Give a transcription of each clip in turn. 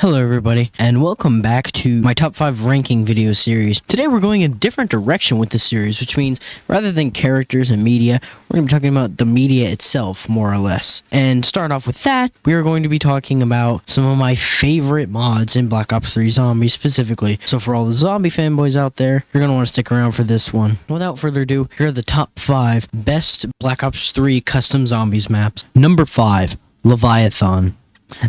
Hello everybody, and welcome back to my top 5 ranking video series. Today we're going a different direction with this series, which means rather than characters and media, we're going to be talking about the media itself, more or less. And start off with that, we are going to be talking about some of my favorite mods in Black Ops 3 Zombies specifically. So for all the zombie fanboys out there, you're going to want to stick around for this one. Without further ado, here are the top 5 best Black Ops 3 custom zombies maps. Number 5, Leviathan.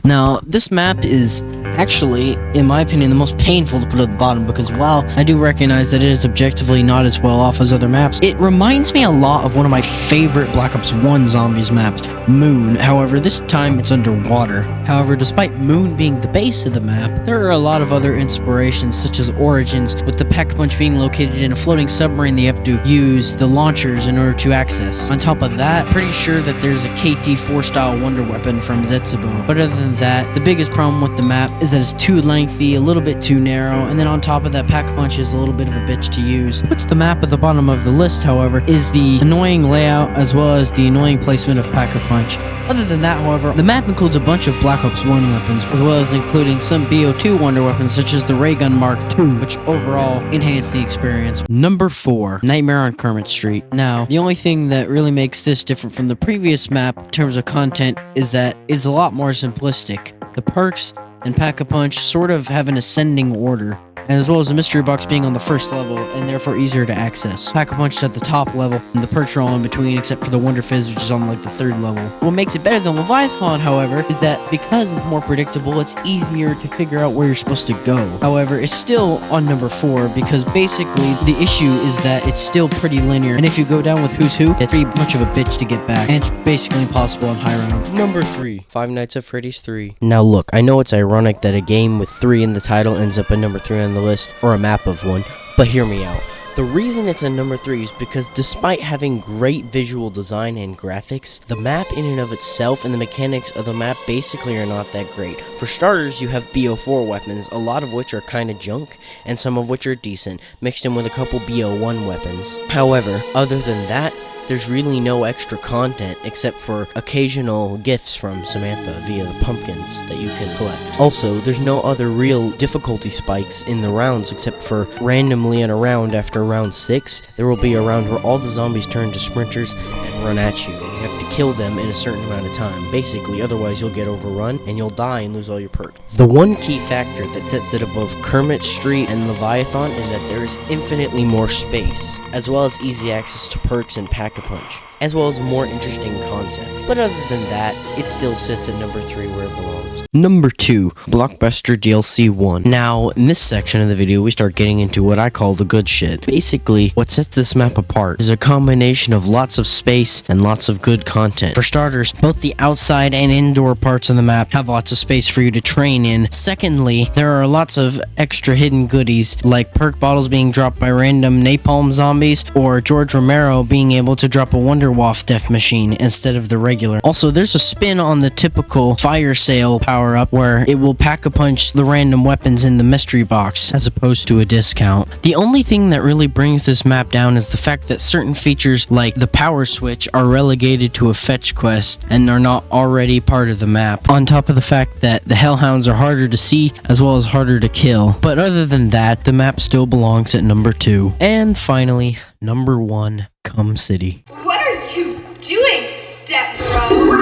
Now, this map is actually, in my opinion, the most painful to put at the bottom because while I do recognize that it is objectively not as well off as other maps, it reminds me a lot of one of my favorite Black Ops 1 Zombies maps, Moon. However, this time it's underwater. However, despite Moon being the base of the map, there are a lot of other inspirations such as Origins, with the Pack-a-Punch being located in a floating submarine that you have to use the launchers in order to access. On top of that, pretty sure that there's a KT-4 style wonder weapon from Zetsubo, but other than that, the biggest problem with the map is that it's too lengthy, a little bit too narrow, and then on top of that, Pack-a-Punch is a little bit of a bitch to use. What's the map at the bottom of the list, however, is the annoying layout as well as the annoying placement of Pack-a-Punch. Other than that, however, the map includes a bunch of Black Ops 1 weapons, as well as including some BO2 wonder weapons such as the Ray Gun Mark II, which overall enhance the experience. Number 4, Nightmare on Kermit Street. Now, the only thing that really makes this different from the previous map in terms of content is that it's a lot more simplistic. The perks and Pack-a-Punch sort of have an ascending order, and as well as the mystery box being on the first level and therefore easier to access. Pack-a-Punch is at the top level and the perks are all in between except for the Wonder Fizz, which is on like the 3rd level. What makes it better than Leviathan, however, is that because it's more predictable, it's easier to figure out where you're supposed to go. However, it's still on number 4 because basically the issue is that it's still pretty linear, and if you go down with Who's Who, it's pretty much of a bitch to get back, and it's basically impossible on high round. Number 3, Five Nights at Freddy's 3. Now look, I know it's ironic that a game with 3 in the title ends up at number 3 on the list, or a map of one, but hear me out. The reason it's at number 3 is because despite having great visual design and graphics, the map in and of itself and the mechanics of the map basically are not that great. For starters, you have BO4 weapons, a lot of which are kinda junk, and some of which are decent, mixed in with a couple BO1 weapons. However, other than that, there's really no extra content except for occasional gifts from Samantha via the pumpkins that you can collect. Also, there's no other real difficulty spikes in the rounds except for randomly in a round after round 6, there will be a round where all the zombies turn to sprinters and run at you. You have to kill them in a certain amount of time. Basically, otherwise you'll get overrun and you'll die and lose all your perks. The one key factor that sets it above Kermit Street and Leviathan is that there is infinitely more space, as well as easy access to perks and Pack-a-Punch, as well as a more interesting concept. But other than that, it still sits at number 3 where it belongs. Number 2, BLOCKBUSTERDLC 1. Now, in this section of the video, we start getting into what I call the good shit. Basically, what sets this map apart is a combination of lots of space and lots of good content. For starters, both the outside and indoor parts of the map have lots of space for you to train in. Secondly, there are lots of extra hidden goodies, like perk bottles being dropped by random napalm zombies, or George Romero being able to drop a Wonder Waff death machine instead of the regular. Also, there's a spin on the typical fire sale power-up where it will Pack-a-Punch the random weapons in the mystery box as opposed to a discount. The only thing that really brings this map down is the fact that certain features like the power switch are relegated to a fetch quest and are not already part of the map, on top of the fact that the hellhounds are harder to see as well as harder to kill. But other than that, the map still belongs at number 2. And finally, number 1, Cum City. What are you doing, step bro?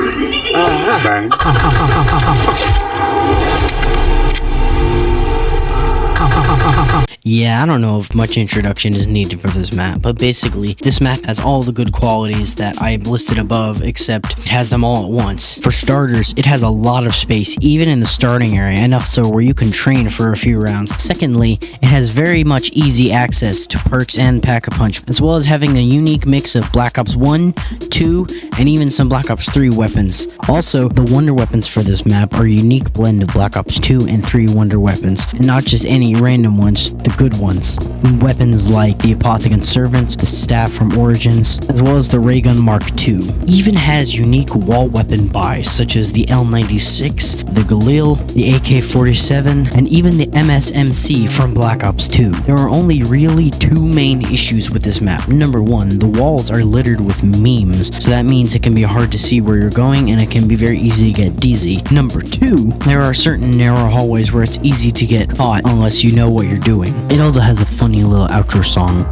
Yeah, I don't know if much introduction is needed for this map, but basically, this map has all the good qualities that I listed above, except it has them all at once. For starters, it has a lot of space, even in the starting area, enough so where you can train for a few rounds. Secondly, it has very much easy access to perks and Pack-a-Punch, as well as having a unique mix of Black Ops 1, 2, and even some Black Ops 3 weapons. Also, the wonder weapons for this map are a unique blend of Black Ops 2 and 3 wonder weapons, and not just any random ones. The good ones. Weapons like the Apothecon Servant, the Staff from Origins, as well as the Ray Gun Mark II. Even has unique wall weapon buys such as the L96, the Galil, the AK-47, and even the MSMC from Black Ops 2. There are only really two main issues with this map. Number one, the walls are littered with memes, so that means it can be hard to see where you're going and it can be very easy to get dizzy. Number two, there are certain narrow hallways where it's easy to get caught unless you know what you're doing. It also has a funny little outro song.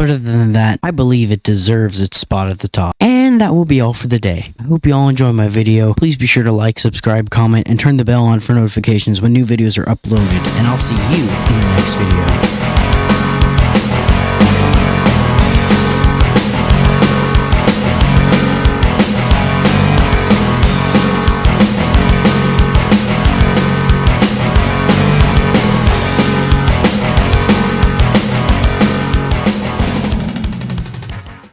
Other than that, I believe it deserves its spot at the top. And that will be all for the day. I hope you all enjoyed my video. Please be sure to like, subscribe, comment, and turn the bell on for notifications when new videos are uploaded. And I'll see you in the next video.